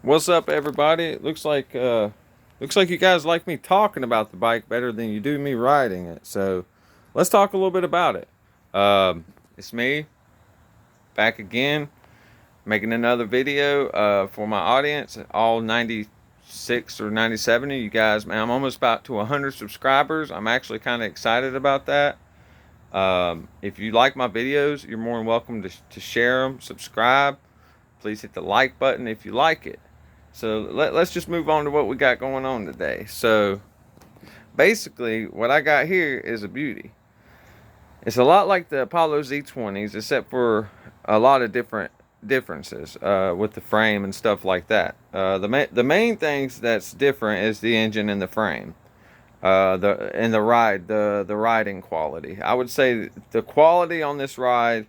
What's up, everybody? It looks like you guys like me talking about the bike better than you do me riding it. So let's talk a little bit about it. It's me back again, making another video for my audience, all 96 or 97 of you guys. Man, I'm almost about to 100 subscribers. I'm actually kind of excited about that. If you like my videos, you're more than welcome to share them, subscribe. Please hit the like button if you like it. So let's just move on to what we got going on today. So basically, what I got here is a beauty. It's a lot like the Apollo Z20s, except for a lot of differences with the frame and stuff like that. The main things that's different is the engine and the frame. The riding quality. I would say the quality on this ride,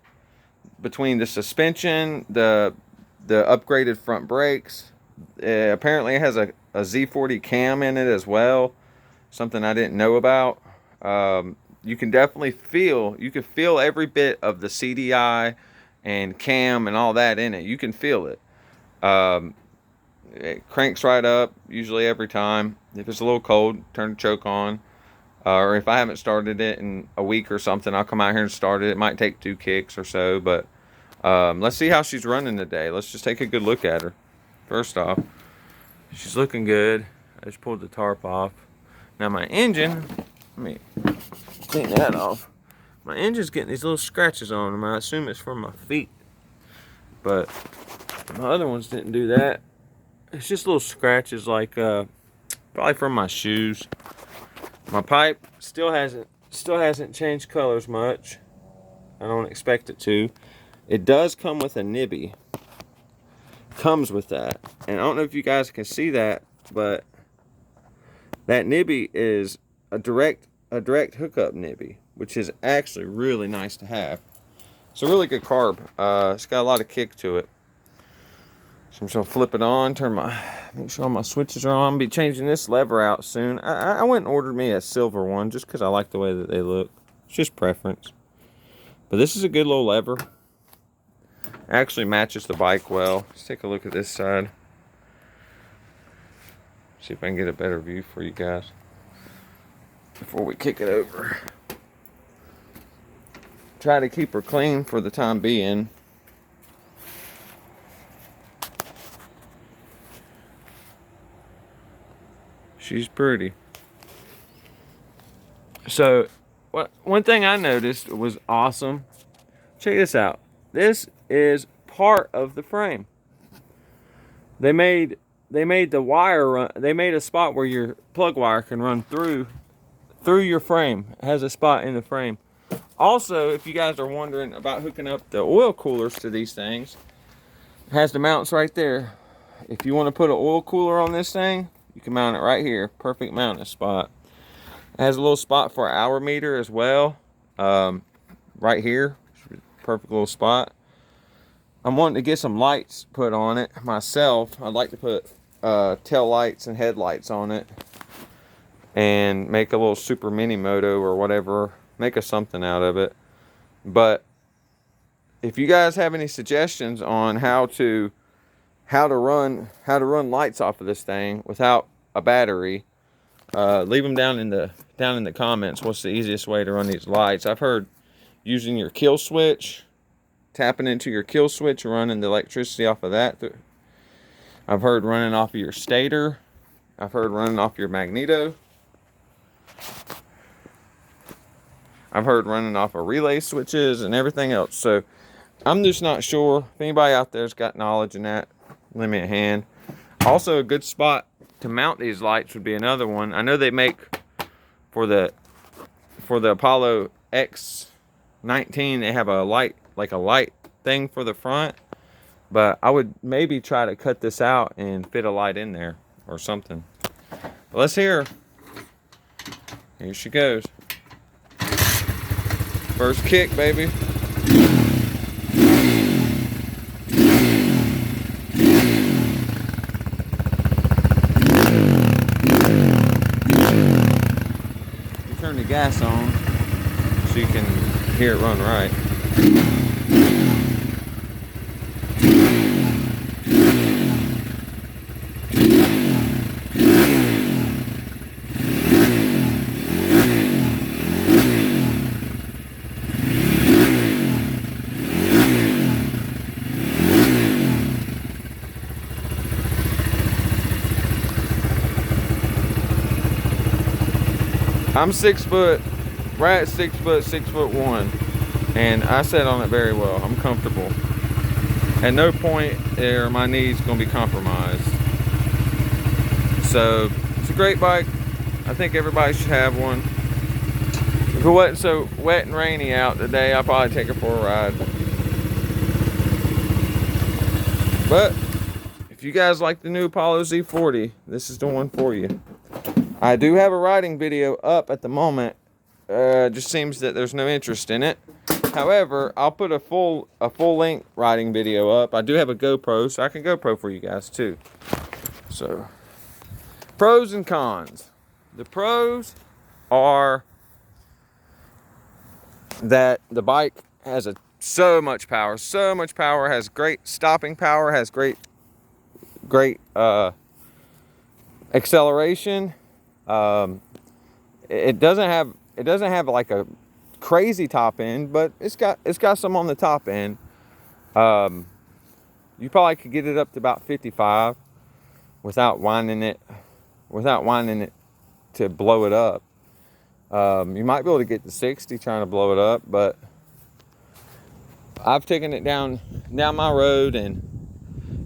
between the suspension, the upgraded front brakes. Apparently, it has a Z40 cam in it as well. Something I didn't know about. You can definitely feel every bit of the CDI and cam and all that in it. You can feel it. It cranks right up usually every time. If it's a little cold, turn the choke on. Or if I haven't started it in a week or something, I'll come out here and start it. It might take 2 kicks or so, but let's see how she's running today. Let's just take a good look at her. First off, she's looking good. I just pulled the tarp off. Now my engine, let me clean that off. My engine's getting these little scratches on them. I assume it's from my feet, but my other ones didn't do that. It's just little scratches, like probably from my shoes. My pipe still hasn't changed colors much. I don't expect it to. It does come with a nibby. Comes with that, and I don't know if you guys can see that, but that nibby is a direct hookup nibby, which is actually really nice to have. It's a really good carb. It's got a lot of kick to it. So I'm just gonna flip it on, make sure all my switches are on. I'm gonna be changing this lever out soon. I went and ordered me a silver one just because I like the way that they look. It's just preference. But this is a good little lever. Actually matches the bike well. Let's take a look at this side. See if I can get a better view for you guys before we kick it over. Try to keep her clean for the time being. She's pretty. So, one thing I noticed was awesome. Check this out. This is part of the frame. They made the wire run. They made a spot where your plug wire can run through your frame. It has a spot in the frame. Also, if you guys are wondering about hooking up the oil coolers to these things, it has the mounts right there. If you want to put an oil cooler on this thing, you can mount it right here. Perfect mounting spot. It has a little spot for an hour meter as well. Right here. Perfect little spot. I'm wanting to get some lights put on it myself. I'd like to put tail lights and headlights on it and make a little super mini moto or whatever. Make a something out of it. But if you guys have any suggestions on how to run lights off of this thing without a battery, leave them down in the comments. What's the easiest way to run these lights? I've heard using your kill switch, tapping into your kill switch, running the electricity off of that. I've heard running off of your stator. I've heard running off your magneto. I've heard running off of relay switches and everything else. So I'm just not sure. If anybody out there's got knowledge in that, lend me a hand. Also, a good spot to mount these lights would be another one. I know they make for the Apollo X19, they have a light thing for the front, but I would maybe try to cut this out and fit a light in there or something. But let's hear her. Here she goes. First kick, baby. Turn the gas on so you can hear it run right. I'm 6 foot, right at 6 foot, 6'1", and I sat on it very well. I'm comfortable. At no point are my knees going to be compromised. So it's a great bike. I think everybody should have one. If it wasn't so wet and rainy out today, I'll probably take it for a ride. But if you guys like the new Apollo Z40, this is the one for you. I do have a riding video up at the moment. Just seems that there's no interest in it. However, I'll put a full length riding video up. I do have a GoPro, so I can GoPro for you guys too. So, pros and cons. The pros are that the bike has so much power, has great stopping power, has great acceleration. It doesn't have like a crazy top end, but it's got some on the top end. You probably could get it up to about 55 without winding it to blow it up. You might be able to get to 60 trying to blow it up, but I've taken it down my road and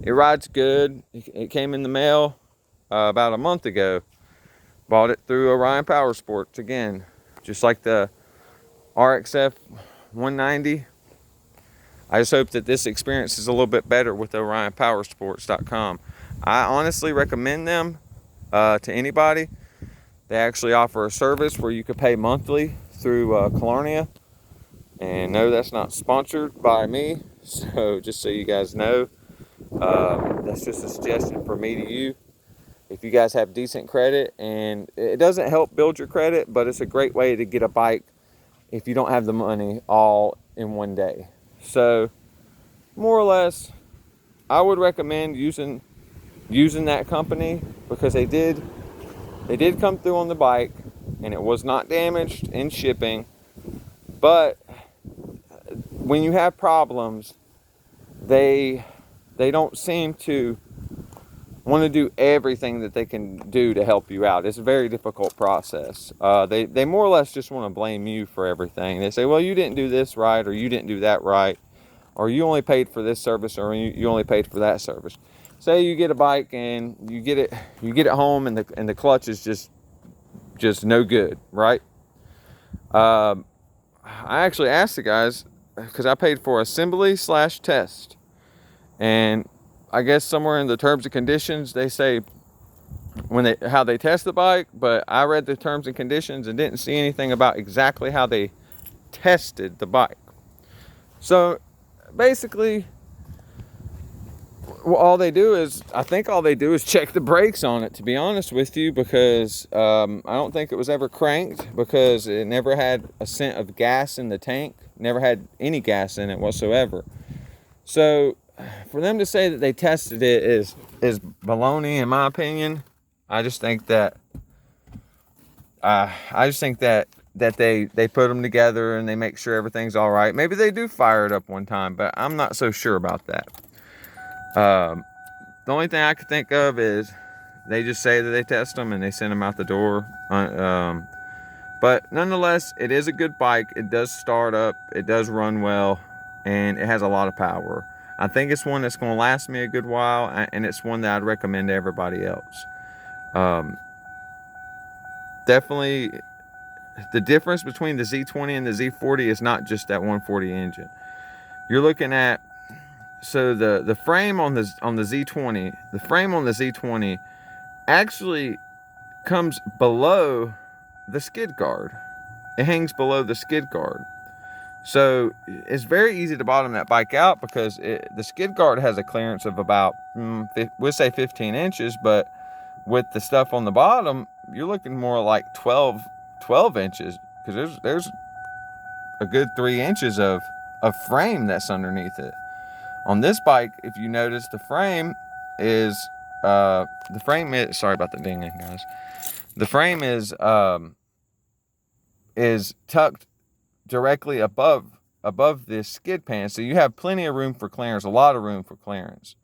it rides good. It came in the mail about a month ago. Bought it through Orion Power Sports again, just like the RXF 190. I just hope that this experience is a little bit better with OrionPowersports.com. I honestly recommend them to anybody. They actually offer a service where you could pay monthly through Clarnia. And no, that's not sponsored by me. So just so you guys know, that's just a suggestion from me to you. If you guys have decent credit, and it doesn't help build your credit, but it's a great way to get a bike if you don't have the money all in one day. So more or less, I would recommend using that company because they did come through on the bike and it was not damaged in shipping. But when you have problems, they don't seem to want to do everything that they can do to help you out. It's a very difficult process. They more or less just want to blame you for everything. They say, well, you didn't do this right, or you didn't do that right, or you only paid for this service, or you only paid for that service. Say you get a bike and you get it home and the clutch is just no good, right? I actually asked the guys, because I paid for assembly/test, and I guess somewhere in the terms and conditions they say how they test the bike, but I read the terms and conditions and didn't see anything about exactly how they tested the bike. So basically, all they do is check the brakes on it, to be honest with you, because I don't think it was ever cranked, because it never had a scent of gas in the tank, never had any gas in it whatsoever. So for them to say that they tested it is baloney, in my opinion. I just think that they put them together and they make sure everything's all right. Maybe they do fire it up one time, but I'm not so sure about that. The only thing I could think of is they just say that they test them and they send them out the door. But nonetheless, it is a good bike. It does start up, it does run well, and it has a lot of power. I think it's one that's going to last me a good while, and it's one that I'd recommend to everybody else. Definitely, the difference between the Z20 and the Z40 is not just that 140 engine. You're looking at, so the frame on the Z20 actually comes below the skid guard. It hangs below the skid guard. So it's very easy to bottom that bike out, because the skid guard has a clearance of about, we'll say 15 inches, but with the stuff on the bottom, you're looking more like 12 inches, because there's a good 3 inches of frame that's underneath it. On this bike, if you notice, the frame is, sorry about the dinging, guys. The frame is tucked directly above this skid pan, so you have plenty of room for clearance, a lot of room for clearance.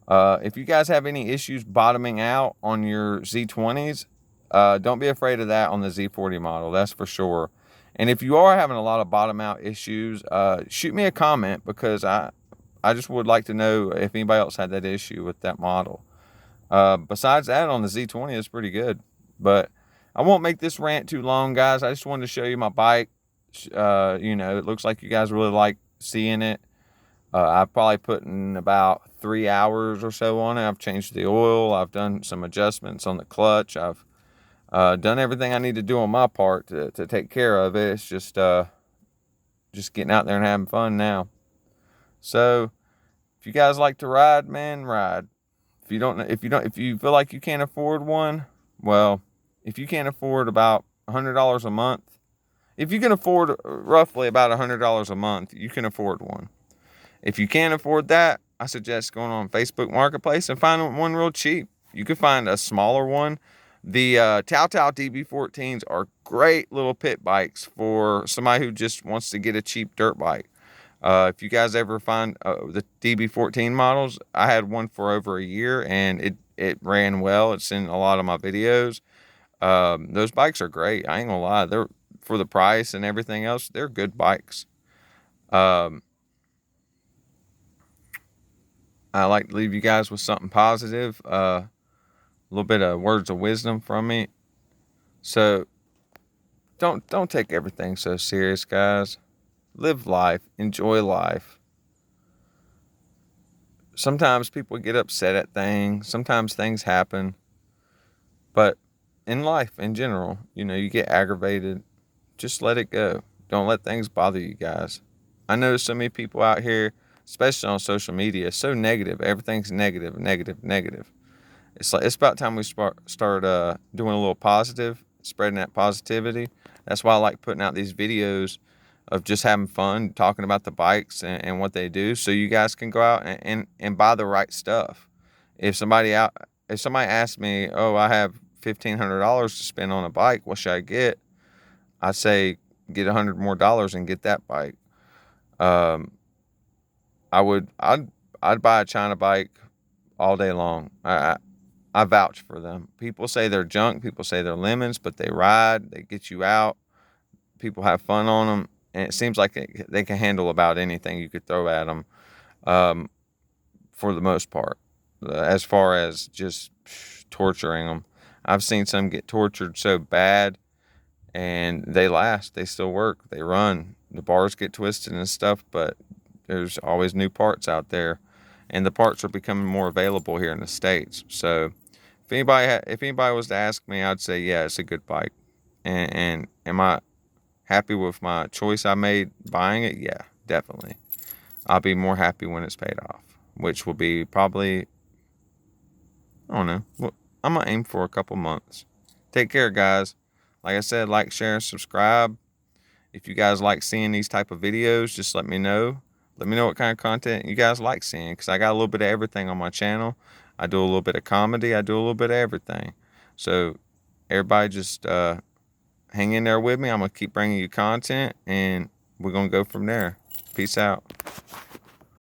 If you guys have any issues bottoming out on your Z20s, Don't be afraid of that on the Z40 model. That's for sure. And if you are having a lot of bottom out issues, shoot me a comment, because I just would like to know if anybody else had that issue with that model. Besides that, on the Z20, it's pretty good. But I won't make this rant too long, guys. I just wanted to show you my bike. It looks like you guys really like seeing it. I've probably put in about 3 hours or so on it. I've changed the oil. I've done some adjustments on the clutch. I've done everything I need to do on my part to take care of it. It's just getting out there and having fun now. So if you guys like to ride, man, ride. If you feel like you can't afford one, well, if you can't afford about $100 a month, if you can afford roughly about $100 a month, you can afford one. If you can't afford that, I suggest going on Facebook Marketplace and finding one real cheap. You can find a smaller one. The Tao DB14s are great little pit bikes for somebody who just wants to get a cheap dirt bike. If you guys ever find the DB14 models, I had one for over a year, and it ran well. It's in a lot of my videos. Those bikes are great. I ain't gonna lie. They're, for the price and everything else, they're good bikes. Um, I like to leave you guys with something positive. A little bit of words of wisdom from me. So don't take everything so serious, guys. Live life, enjoy life. Sometimes people get upset at things. Sometimes things happen. But in life, in general, you get aggravated. Just let it go. Don't let things bother you guys. I know so many people out here, especially on social media, so negative. Everything's negative, negative, negative. It's about time we start doing a little positive, spreading that positivity. That's why I like putting out these videos of just having fun, talking about the bikes and what they do, so you guys can go out and buy the right stuff. If somebody asks me, oh, I have $1,500 to spend on a bike, what should I get? I say get $100 more and get that bike. Um, I'd buy a China bike all day long. I vouch for them. People say they're junk. People say they're lemons, but they ride. They get you out. People have fun on them, and it seems like they can handle about anything you could throw at them, for the most part. As far as just torturing them, I've seen some get tortured so bad, and they last. They still work. They run. The bars get twisted and stuff, but there's always new parts out there, and the parts are becoming more available here in the States. So if anybody was to ask me, I'd say, yeah, it's a good bike. And am I happy with my choice I made buying it? Yeah, definitely. I'll be more happy when it's paid off, which will be probably, I don't know. Well, I'm going to aim for a couple months. Take care, guys. Like I said, like, share, and subscribe. If you guys like seeing these type of videos, just let me know. Let me know what kind of content you guys like seeing, because I got a little bit of everything on my channel. I do a little bit of comedy. I do a little bit of everything. So everybody just hang in there with me. I'm going to keep bringing you content, and we're going to go from there. Peace out.